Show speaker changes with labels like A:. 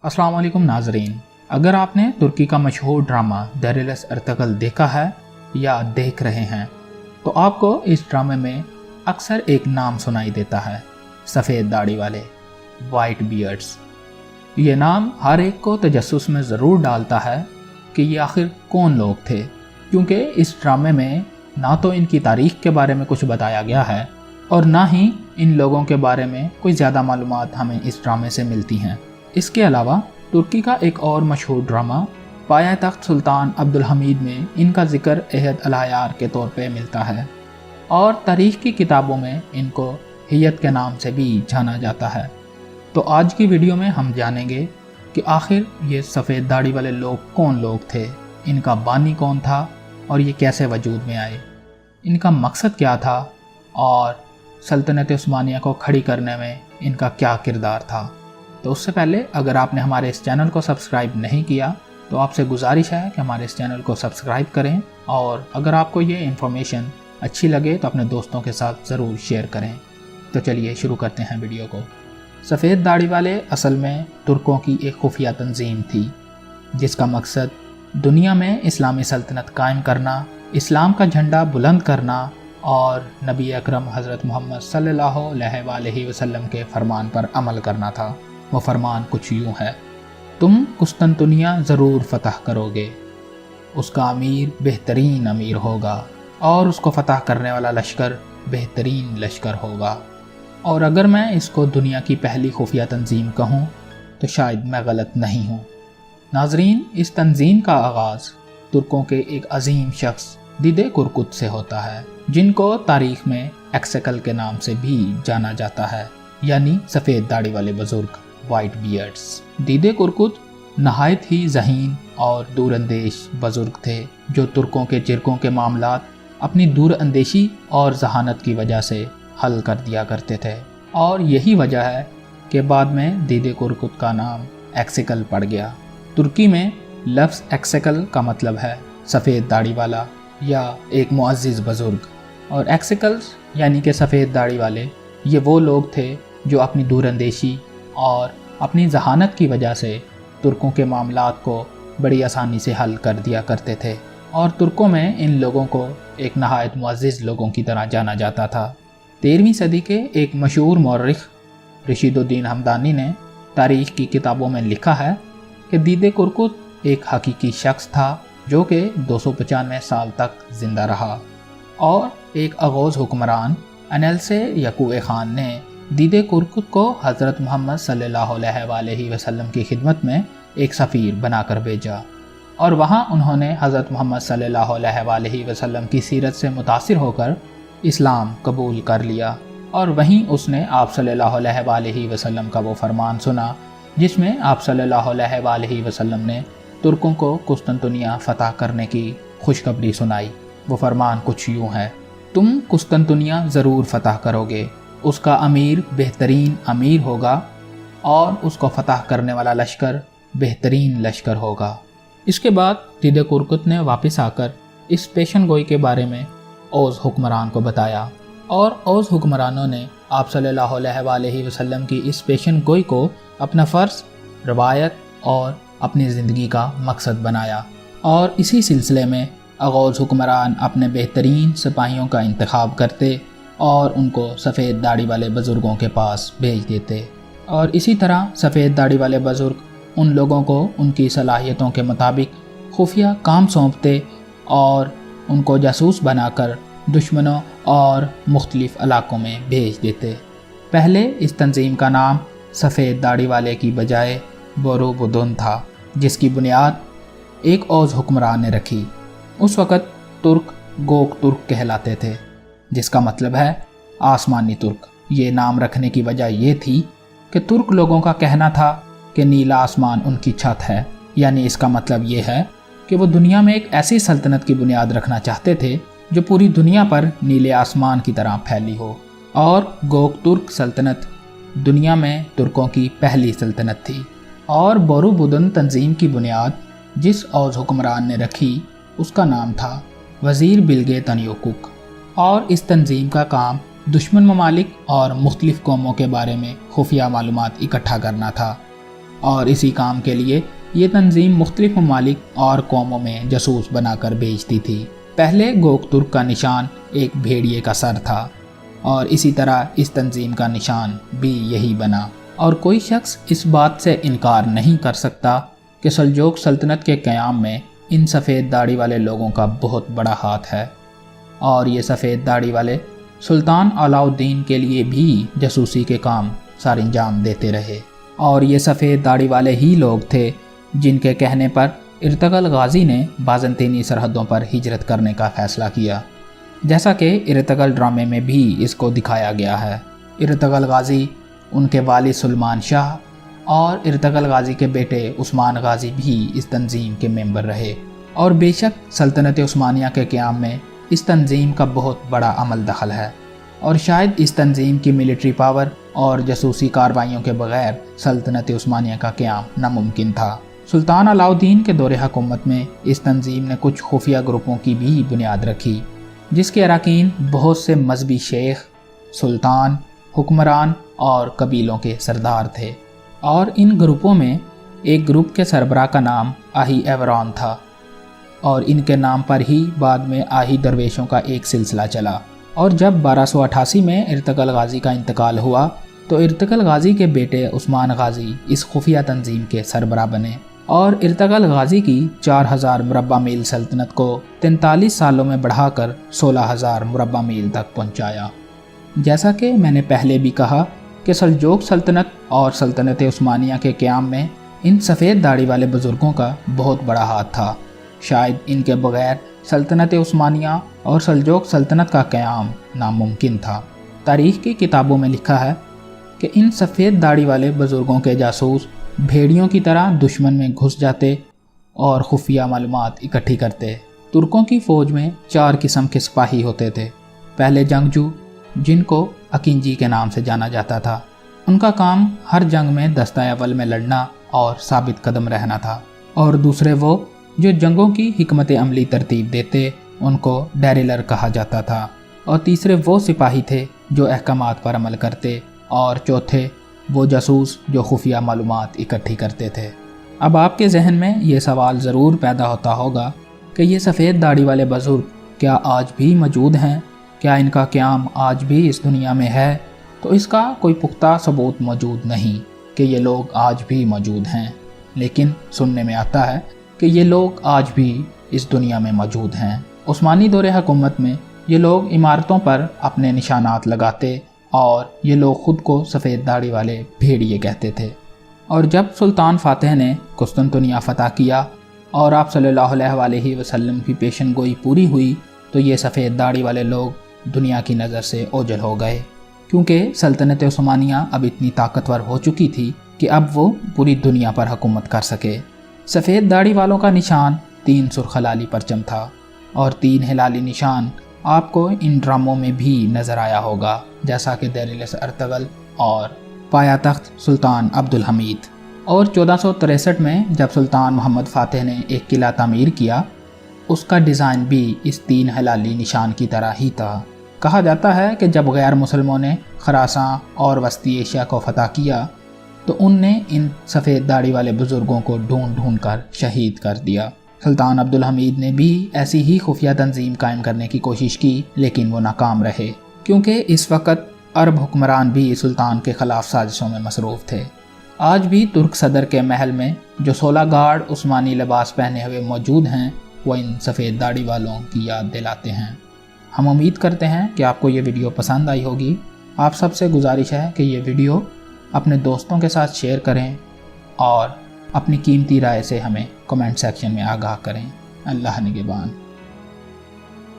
A: अस्सलाम वालेकुम नाजरीन, अगर आपने तुर्की का मशहूर ड्रामा देरेलिस अर्तुगरुल देखा है या देख रहे हैं तो आपको इस ड्रामे में अक्सर एक नाम सुनाई देता है, सफ़ेद दाढ़ी वाले, वाइट बियर्ड्स। ये नाम हर एक को तजस्सुस में ज़रूर डालता है कि ये आखिर कौन लोग थे, क्योंकि इस ड्रामे में ना तो इनकी तारीख़ के बारे में कुछ बताया गया है और ना ही इन लोगों के बारे में कोई ज़्यादा मालूमात हमें इस ड्रामे से मिलती हैं। इसके अलावा तुर्की का एक और मशहूर ड्रामा पाया-ए-तख्त सुल्तान अब्दुल हमीद में इनका जिक्र अहद अल-अयार के तौर पे मिलता है और तारीख़ की किताबों में इनको हियत के नाम से भी जाना जाता है। तो आज की वीडियो में हम जानेंगे कि आखिर ये सफ़ेद दाढ़ी वाले लोग कौन लोग थे, इनका बानी कौन था और ये कैसे वजूद में आए, इनका मकसद क्या था और सल्तनत उस्मानिया को खड़ी करने में इनका क्या किरदार था। तो उससे पहले अगर आपने हमारे इस चैनल को सब्सक्राइब नहीं किया तो आपसे गुजारिश है कि हमारे इस चैनल को सब्सक्राइब करें और अगर आपको ये इन्फॉर्मेशन अच्छी लगे तो अपने दोस्तों के साथ ज़रूर शेयर करें। तो चलिए शुरू करते हैं वीडियो को। सफ़ेद दाढ़ी वाले असल में तुर्कों की एक खुफिया तंजीम थी जिसका मकसद दुनिया में इस्लामी सल्तनत कायम करना, इस्लाम का झंडा बुलंद करना और नबी अकरम हज़रत मोहम्मद सल्लल्लाहु अलैहि वसल्लम के फ़रमान पर अमल करना था। वो फरमान कुछ यूँ है, तुम कुस्तुनतुनिया ज़रूर फ़तह करोगे, उसका अमीर बेहतरीन अमीर होगा और उसको फ़तह करने वाला लश्कर बेहतरीन लश्कर होगा। और अगर मैं इसको दुनिया की पहली खुफिया तंजीम कहूँ तो शायद मैं गलत नहीं हूँ। नाजरीन, इस तंजीम का आगाज़ तुर्कों के एक अजीम शख्स दीदे कुरकुत से होता है, जिनको तारीख़ में एक्सेकल के नाम से भी जाना जाता है, यानी सफ़ेद दाढ़ी वाले बुज़ुर्ग, वाइट बियर्ड्स। दीदे कुरकुत नहायत ही ज़हीन और दूरअंदेश बुज़ुर्ग थे जो तुर्कों के जिरकों के मामलात अपनी दूरअंदेशी और जहानत की वजह से हल कर दिया करते थे। और यही वजह है कि बाद में दीदे कुरकुत का नाम एक्सेकल पड़ गया। तुर्की में लफ्ज़ एक्सेकल का मतलब है सफ़ेद दाढ़ी वाला या एक मुअज़्ज़िज़ बुज़ुर्ग, और एक्सेकल्स यानी कि सफ़ेद दाढ़ी वाले ये वो लोग थे जो अपनी दूरअंदेशी और अपनी जहानत की वजह से तुर्कों के मामलात को बड़ी आसानी से हल कर दिया करते थे। और तुर्कों में इन लोगों को एक नहायत मुअज़्ज़िज़ लोगों की तरह जाना जाता था। 13वीं सदी के एक मशहूर मौर्रिख़ रशीदुद्दीन हमदानी ने तारीख़ की किताबों में लिखा है कि दीदे कुरकुत एक हकीकी शख्स था जो कि 295 साल तक ज़िंदा रहा। और एक अगोज़ हुक्मरान अनैलसे यकूए ख़ान ने दीदे कुरकुत को हज़रत मोहम्मद सल्लल्लाहु अलैहि वसल्लम की खिदमत में एक सफ़ीर बनाकर भेजा और वहाँ उन्होंने हज़रत मोहम्मद सल्लल्लाहु अलैहि वसल्लम की सीरत से मुतासिर होकर इस्लाम कबूल कर लिया। और वहीं उसने आप सल्लल्लाहु अलैहि वसल्लम का वो फरमान सुना जिसमें आप सल्लल्लाहु अलैहि वसल्लम ने तुर्कों को कुस्तुनतुनिया फ़तह करने की खुशखबरी सुनाई। वो फरमान कुछ यूँ है, तुम कुस्तुनतुनिया ज़रूर फ़तह करोगे, उसका अमीर बेहतरीन अमीर होगा और उसको फ़तह करने वाला लश्कर बेहतरीन लश्कर होगा। इसके बाद दीदे कुरकुत ने वापस आकर इस पेशन गोई के बारे में ओज़ हुक्मरान को बताया और ओज़ हुक्मरानों ने आप सल्लल्लाहु अलैहि वसल्लम की इस पेशन गोई को अपना फ़र्ज़, रवायत और अपनी ज़िंदगी का मकसद बनाया। और इसी सिलसिले में अगोज़ हुक्मरान अपने बेहतरीन सिपाहियों का इंतखाब करते और उनको सफ़ेद दाढ़ी वाले बुज़ुर्गों के पास भेज देते। और इसी तरह सफ़ेद दाढ़ी वाले बुज़ुर्ग उन लोगों को उनकी सलाहियतों के मुताबिक खुफिया काम सौंपते और उनको जासूस बनाकर दुश्मनों और मुख्तलिफ़ इलाक़ों में भेज देते। पहले इस तंजीम का नाम सफ़ेद दाढ़ी वाले की बजाय बोरोबुदुन था, जिसकी बुनियाद एक ओज़ हुक्मरान ने रखी। उस वक़्त तुर्क गोक तुर्क कहलाते थे, जिसका मतलब है आसमानी तुर्क। ये नाम रखने की वजह ये थी कि तुर्क लोगों का कहना था कि नीला आसमान उनकी छत है, यानी इसका मतलब ये है कि वो दुनिया में एक ऐसी सल्तनत की बुनियाद रखना चाहते थे जो पूरी दुनिया पर नीले आसमान की तरह फैली हो। और गोक तुर्क सल्तनत दुनिया में तुर्कों की पहली सल्तनत थी। और बोरोबुदुन तंजीम की बुनियाद जिस औज़ हुक्मरान ने रखी उसका नाम था वज़ीर बिल्गे तनयोकुक। और इस तंजीम का काम दुश्मन ममालिक और मुख्तलिफ़ कौमों के बारे में खुफिया मालूमात इकट्ठा करना था। اور اسی کام کے لیے یہ تنظیم مختلف ممالک اور قوموں میں جاسوس بنا کر بھیجتی تھی۔ پہلے گوک ترک کا نشان ایک بھیڑیے کا سر تھا اور اسی طرح اس تنظیم کا نشان بھی یہی بنا، اور کوئی شخص اس بات سے انکار نہیں کر سکتا کہ سلجوق سلطنت کے قیام میں ان سفید داڑھی والے لوگوں کا بہت بڑا ہاتھ ہے، اور یہ سفید داڑھی والے سلطان علاء الدین کے لیے بھی جاسوسی کے کام سر انجام دیتے رہے۔ اور یہ سفید داڑھی والے ہی لوگ تھے جن کے کہنے پر ارطغرل غازی نے بازنطینی سرحدوں پر ہجرت کرنے کا فیصلہ کیا، جیسا کہ ارطغرل ڈرامے میں بھی اس کو دکھایا گیا ہے۔ ارطغرل غازی، ان کے والد سلمان شاہ اور ارطغرل غازی کے بیٹے عثمان غازی بھی اس تنظیم کے ممبر رہے، اور بے شک سلطنت عثمانیہ کے قیام میں اس تنظیم کا بہت بڑا عمل دخل ہے، اور شاید اس تنظیم کی ملٹری پاور اور جاسوسی کارروائیوں کے بغیر سلطنت عثمانیہ کا قیام ناممکن تھا۔ سلطان علاء الدین کے دور حکومت میں اس تنظیم نے کچھ خفیہ گروپوں کی بھی بنیاد رکھی، جس کے اراکین بہت سے مذہبی شیخ، سلطان، حکمران اور قبیلوں کے سردار تھے، اور ان گروپوں میں ایک گروپ کے سربراہ کا نام آہی ایوران تھا، اور ان کے نام پر ہی بعد میں آہی درویشوں کا ایک سلسلہ چلا۔ اور جب 1288 میں ارطغرل غازی کا انتقال ہوا تو ارطغرل غازی کے بیٹے عثمان غازی اس خفیہ تنظیم کے سربراہ بنے، اور ارطغرل غازی کی 4000 مربع میل سلطنت کو 43 سالوں میں بڑھا کر 16000 مربع میل تک پہنچایا۔ جیسا کہ میں نے پہلے بھی کہا کہ سلجوق سلطنت اور سلطنت عثمانیہ کے قیام میں ان سفید داڑھی والے بزرگوں کا بہت بڑا ہاتھ تھا۔ شاید ان کے بغیر سلطنت عثمانیہ اور سلجوق سلطنت کا قیام ناممکن تھا۔ تاریخ کی کتابوں میں لکھا ہے کہ ان سفید داڑھی والے بزرگوں کے جاسوس بھیڑیوں کی طرح دشمن میں گھس جاتے اور خفیہ معلومات اکٹھی کرتے۔ ترکوں کی فوج میں 4 قسم کے سپاہی ہوتے تھے۔ پہلے جنگجو، جن کو اکینجی کے نام سے جانا جاتا تھا، ان کا کام ہر جنگ میں دستہ اول میں لڑنا اور ثابت قدم رہنا تھا۔ اور دوسرے وہ جو جنگوں کی حکمت عملی ترتیب دیتے، ان کو ڈیرلر کہا جاتا تھا۔ اور تیسرے وہ سپاہی تھے جو احکامات پر عمل کرتے، اور چوتھے وہ جاسوس جو خفیہ معلومات اکٹھی کرتے تھے۔ اب آپ کے ذہن میں یہ سوال ضرور پیدا ہوتا ہوگا کہ یہ سفید داڑھی والے بزرگ کیا آج بھی موجود ہیں؟ کیا ان کا قیام آج بھی اس دنیا میں ہے؟ تو اس کا کوئی پختہ ثبوت موجود نہیں کہ یہ لوگ آج بھی موجود ہیں، لیکن سننے میں آتا ہے کہ یہ لوگ آج بھی اس دنیا میں موجود ہیں۔ عثمانی دور حکومت میں یہ لوگ عمارتوں پر اپنے نشانات لگاتے، اور یہ لوگ خود کو سفید داڑھی والے بھیڑیے کہتے تھے۔ اور جب سلطان فاتح نے قسطنطنیہ فتح کیا اور آپ صلی اللہ علیہ وسلم کی پیشن گوئی پوری ہوئی تو یہ سفید داڑھی والے لوگ دنیا کی نظر سے اوجھل ہو گئے، کیونکہ سلطنت عثمانیہ اب اتنی طاقتور ہو چکی تھی کہ اب وہ پوری دنیا پر حکومت کر سکے۔ سفید داڑھی والوں کا نشان 3 سرخ ہلالی پرچم تھا، اور 3 ہلالی نشان آپ کو ان ڈراموں میں بھی نظر آیا ہوگا، جیسا کہ دیریلس ارطغرل اور پایا تخت سلطان عبد الحمید۔ اور 1463 میں جب سلطان محمد فاتح نے ایک قلعہ تعمیر کیا، اس کا ڈیزائن بھی اس 3 ہلالی نشان کی طرح ہی تھا۔ کہا جاتا ہے کہ جب غیر مسلموں نے خراساں اور وسطی ایشیا کو فتح کیا تو ان نے ان سفید داڑھی والے بزرگوں کو ڈھونڈ ڈھونڈ کر شہید کر دیا۔ سلطان عبد الحمید نے بھی ایسی ہی خفیہ تنظیم قائم کرنے کی کوشش کی، لیکن وہ ناکام رہے، کیونکہ اس وقت عرب حکمران بھی سلطان کے خلاف سازشوں میں مصروف تھے۔ آج بھی ترک صدر کے محل میں جو 16 گارڈ عثمانی لباس پہنے ہوئے موجود ہیں، وہ ان سفید داڑھی والوں کی یاد دلاتے ہیں۔ ہم امید کرتے ہیں کہ آپ کو یہ ویڈیو پسند آئی ہوگی۔ آپ سب سے گزارش ہے کہ یہ ویڈیو اپنے دوستوں کے ساتھ شیئر کریں اور اپنی قیمتی رائے سے ہمیں کمنٹ سیکشن میں آگاہ کریں۔ اللہ نگہبان۔